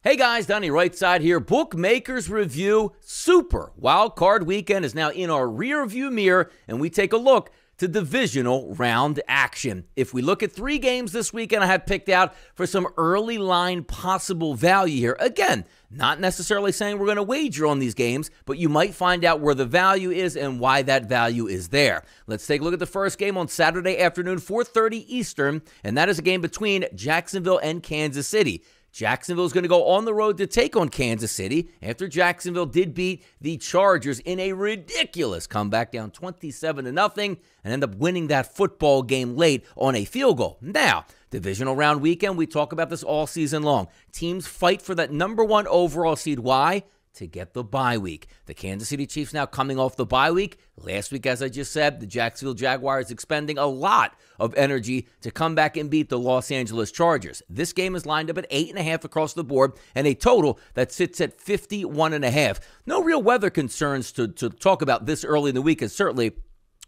Hey guys, Donnie RightSide here. Bookmakers Review Super Wild Card Weekend is now in our rear view mirror, and we take a look to divisional round action. If we look at 3 games this weekend, I have picked out for some early line possible value here. Again, not necessarily saying we're going to wager on these games, but you might find out where the value is and why that value is there. Let's take a look at the first game on Saturday afternoon, 4:30 Eastern, and that is a game between Jacksonville and Kansas City. Jacksonville is going to go on the road to take on Kansas City after Jacksonville did beat the Chargers in a ridiculous comeback down 27-0 and end up winning that football game late on a field goal. Now, divisional round weekend, we talk about this all season long. Teams fight for that #1 overall seed. Why? To get the bye week. The Kansas City Chiefs now coming off the bye week. Last week, as I just said, the Jacksonville Jaguars expending a lot of energy to come back and beat the Los Angeles Chargers. This game is lined up at 8.5 across the board and a total that sits at 51.5. No real weather concerns to talk about this early in the week, and certainly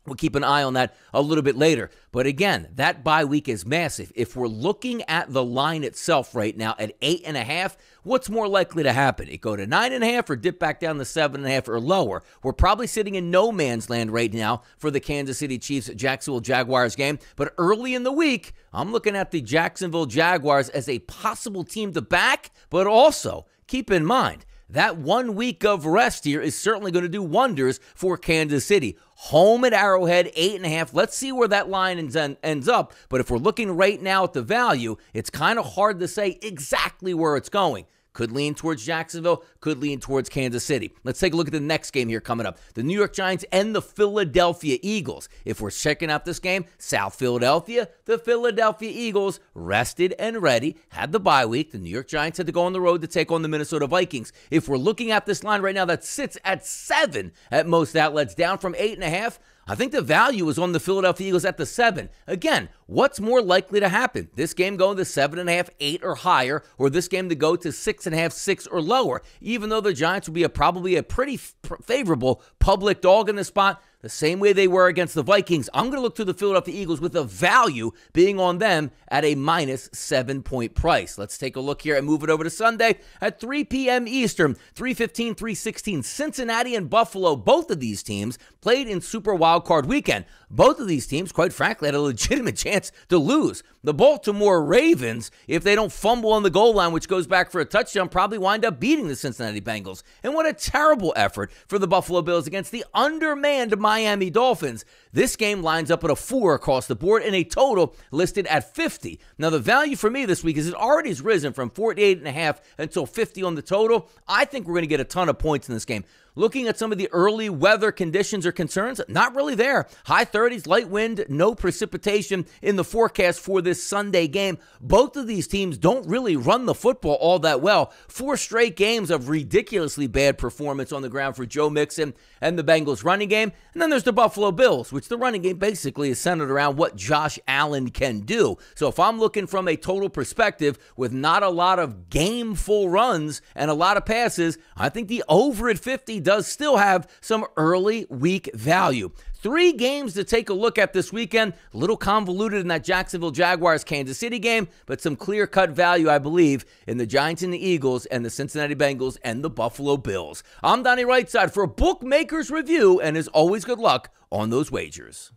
we'll keep an eye on that a little bit later. But again, that bye week is massive. If we're looking at the line itself right now at 8.5, what's more likely to happen? It go to 9.5 or dip back down to 7.5 or lower? We're probably sitting in no man's land right now for the Kansas City Chiefs Jacksonville Jaguars game. But early in the week, I'm looking at the Jacksonville Jaguars as a possible team to back, but also keep in mind, that 1 week of rest here is certainly going to do wonders for Kansas City. Home at Arrowhead, 8.5. Let's see where that line ends up. But if we're looking right now at the value, it's kind of hard to say exactly where it's going. Could lean towards Jacksonville, could lean towards Kansas City. Let's take a look at the next game here coming up. The New York Giants and the Philadelphia Eagles. If we're checking out this game, South Philadelphia, the Philadelphia Eagles rested and ready, had the bye week. The New York Giants had to go on the road to take on the Minnesota Vikings. If we're looking at this line right now, that sits at 7 at most outlets, down from 8.5. I think the value is on the Philadelphia Eagles at the 7. Again, what's more likely to happen? This game going to 7.5, 8 or higher, or this game to go to 6.5, 6 or lower, even though the Giants would be probably a pretty favorable public dog in the spot, the same way they were against the Vikings. I'm going to look to the Philadelphia Eagles with the value being on them at a -7-point price. Let's take a look here and move it over to Sunday at 3 p.m. Eastern, 3:15, 3:16. Cincinnati and Buffalo, both of these teams played in Super Wild Card Weekend. Both of these teams, quite frankly, had a legitimate chance to lose. The Baltimore Ravens, if they don't fumble on the goal line, which goes back for a touchdown, probably wind up beating the Cincinnati Bengals. And what a terrible effort for the Buffalo Bills against the undermanned Miami Dolphins. This game lines up at a 4 across the board and a total listed at 50. Now, the value for me this week is it already has risen from 48.5 until 50 on the total. I think we're going to get a ton of points in this game. Looking at some of the early weather conditions or concerns, not really there. High 30s, light wind, no precipitation in the forecast for this Sunday game. Both of these teams don't really run the football all that well. 4 straight games of ridiculously bad performance on the ground for Joe Mixon and the Bengals running game. And then there's the Buffalo Bills, which the running game basically is centered around what Josh Allen can do. So if I'm looking from a total perspective with not a lot of game-full runs and a lot of passes, I think the over at 50 does still have some early week value. 3 games to take a look at this weekend. A little convoluted in that Jacksonville Jaguars Kansas City game, but some clear-cut value, I believe, in the Giants and the Eagles and the Cincinnati Bengals and the Buffalo Bills. I'm Donnie RightSide for Bookmakers Review, and as always, good luck on those wagers.